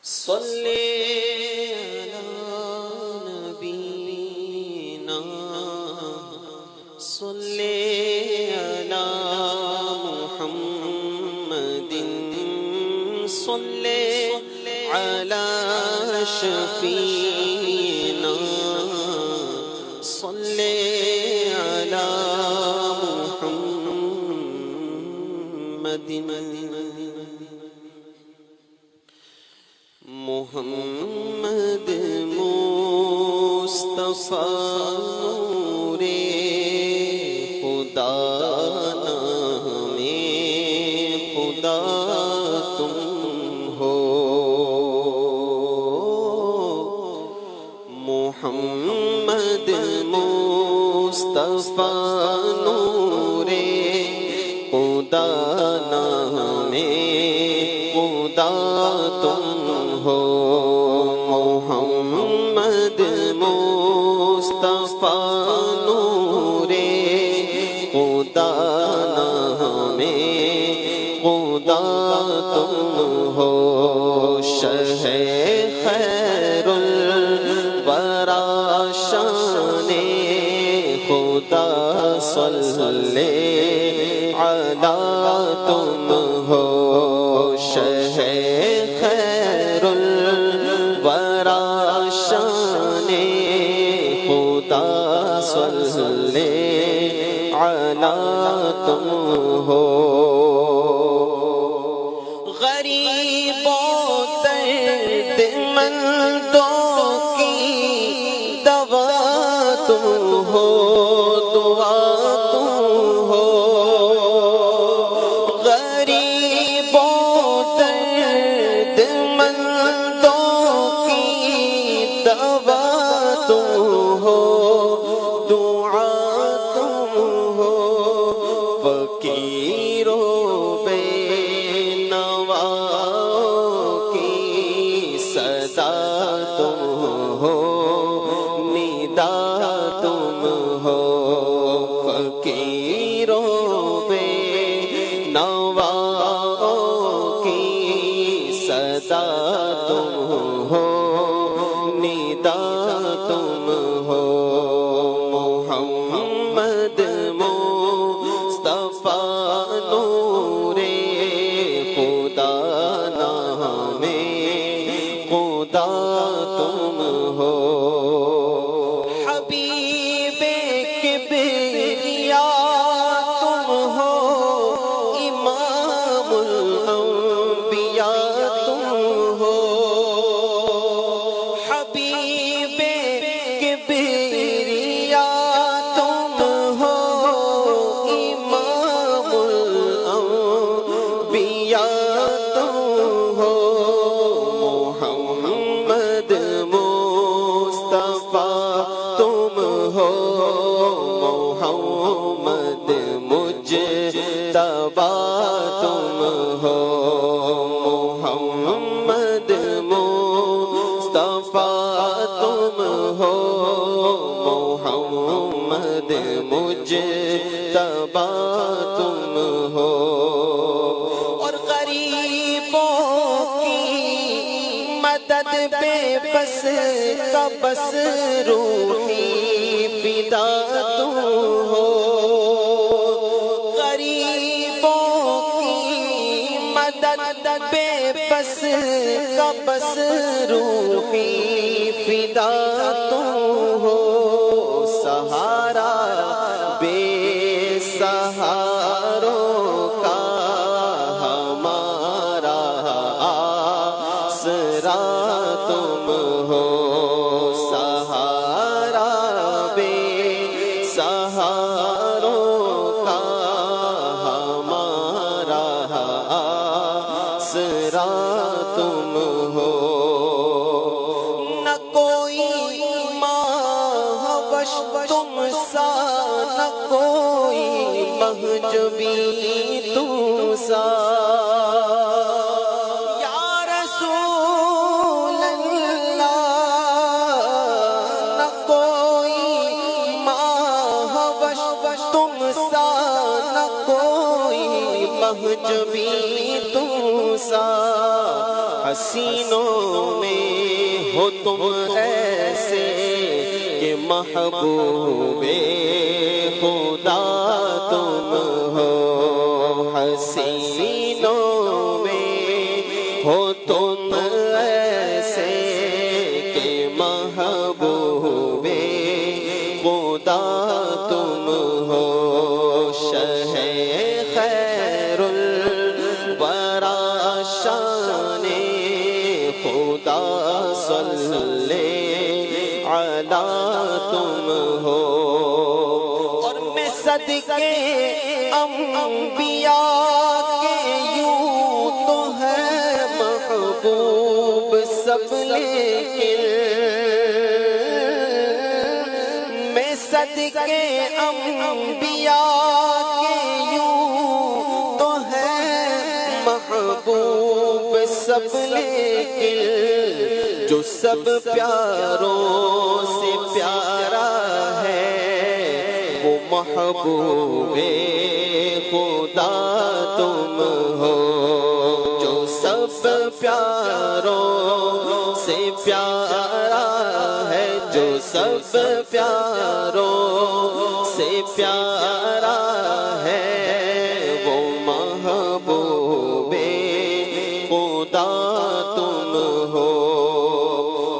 صلی علی نبینا صلی علی محمد صلی علی شفینا صلی علی محمد محمد مصطفیٰ نور خدا نام خدا تم ہو محمد مصطفیٰ نور خدا نام خدا تم ہو محمد مصطفیٰ نور خدا نام خدا تم ہو شہ خیر الورا شان خدا صلی علی تم ہو شہ خیر الورا شان خدا صلی علی تم ہو غریبوں درد مندوں کی دوا تم ہو دعا تم ہو غریبوں درد مندوں کی دوا تم ہو دعا تم ہو فقیروں بے نوا کی صدا تم ہو ندا تم ہو فقیروں بے نوا کی صدا تم ہو ندا تم ہو محمد مصطفیٰ نور خدا نام خدا تم ہو حبیب کبریا تم ہو امام الانبیاء تم ہو حبیب کبریا تم ہو امام الانبیاء تم ہو محمد مصطفیٰ تم ہو محمد مجتبی تم ہو محمد مصطفیٰ تم ہو محمد مجتبی تم ہو اور غریبوں کی مدد بے بس کا بس روحی فدا تم ہو غریبوں کی مدد بے بس کا بس روحی فدا تم ہو سہارا بے سہاروں کا ہمارا آسرا تم ہو سہارا بے سہاروں کا ہمارا آسرا تم ہو نہ کوئی ماہوش تم سا نہ کوئی مہجبی تم سا یا رسول اللہ نہ کوئی ماہوش تم سا نہ کوئی مہجبی تم سا سینوں میں ہو تم ایسے کہ محبوب خدا تم ہو، حسینوں میں ہو تم ایسے کہ محبوب خدا تم ہو، شہ خیر الورا شان خدا صلی علی تم ہو، اور میں صدقے انبیاء کے یوں تو ہے محبوب سب، لیکن میں صدقے انبیاء کے یوں تو ہے محبوب سب، لیکن جو سب پیاروں سے پیارا ہے وہ محبوب خدا تم ہو، جو سب پیاروں سے پیارا ہے، جو سب پیاروں سے پیارا ہے وہ محبوب خدا تم ہو،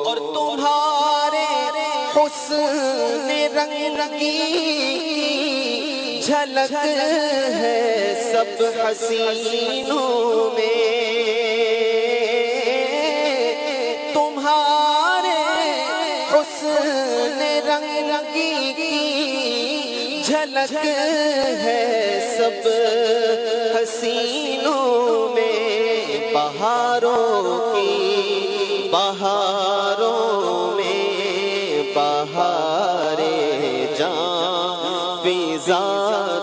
اور تمہارے حسن رنگی جھلک ہے سب حسینوں میں، تمہارے حسن رنگی کی جھلک ہے سب حسینوں میں، بہاروں کی بہاروں میں بہار جاں فضا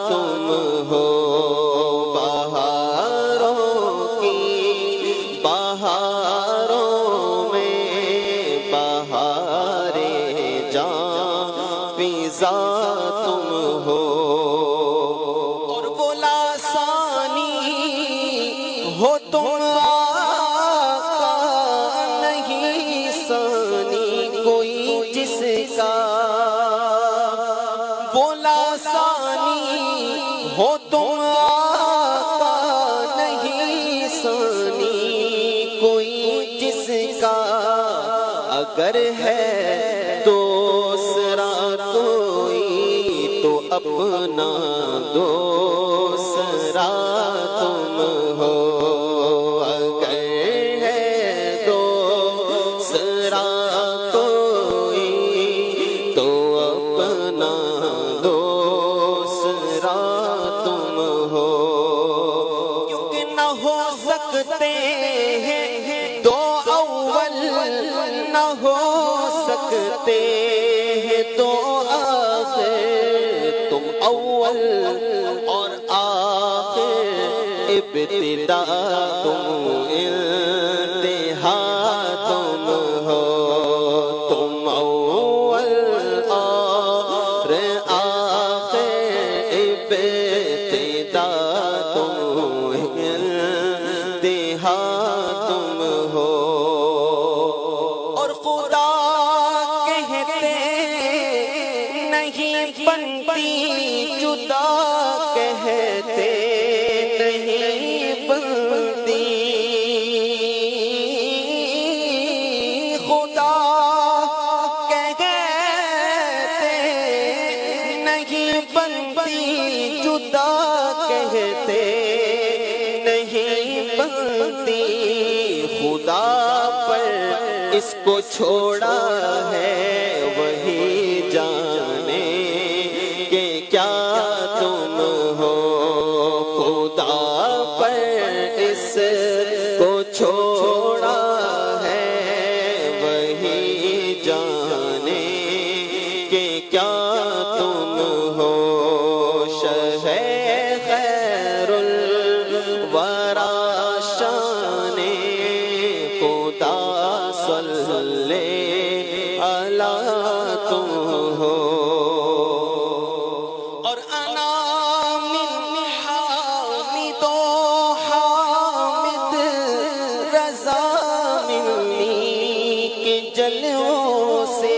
تم ہو، بہاروں کی بہاروں میں بہار جاں فضا تم ہو، اور وہ لاسانی ہو تم آقا نہیں ثانی کوئی جس کا، وہ لاسانی ہو تم آقا نہیں ثانی کوئی جس کا، اگر ہے دوسرا کوئی تو اپنا دوسرا تم ہو، اگر ہے دوسرا کوئی تو اپنا دوسرا تم ہو، کیونکہ نہ ہو سکتے ہیں دو اول، نہ ہو سکتے ہیں دو آخر، تم اول اور آخر، ابتدا تم انتہا تم ہو، تم اول اور آخر، ابتدا تم انتہا تم ہو، اور خدا کہتے نہیں بنتی جدا، کہتے نہیں بنتی، خدا کہتے نہیں بنتی جدا، کہتے نہیں بنتی، خدا پر اس کو چھوڑا ہے وہی جانے کہ کیا تم ہو، خدا پر اس کو چھوڑا ہے وہی جانے کہ کیا تم ہو، شہ خیر الورا شان خدا صلی علی تم ہو، اور انا من حامد و حامد رضا جلووں سے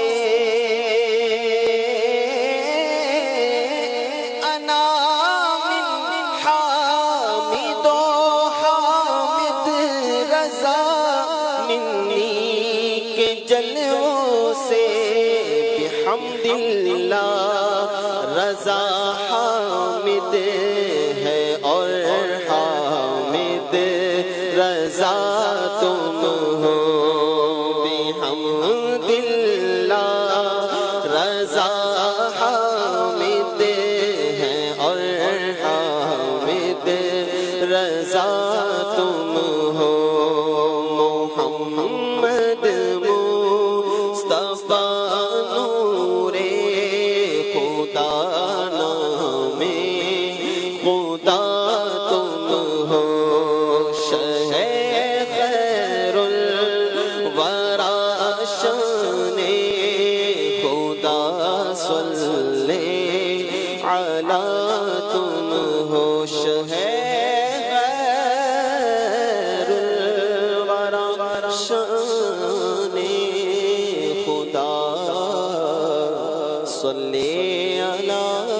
انا من حامد و حامد رضا منی کے جلووں سے بحمد اللہ رضا حامد ہے اور حامد رضا تم ہو بحمد اللہ رضا حامد ہے اور حامد رضا تم ہو محمد مصطفیٰ نور خدا نام خدا تم ہو شہ خیر الورا شان خدا صلی علی تم ہو شہ خیر الورا شان خدا صلی علی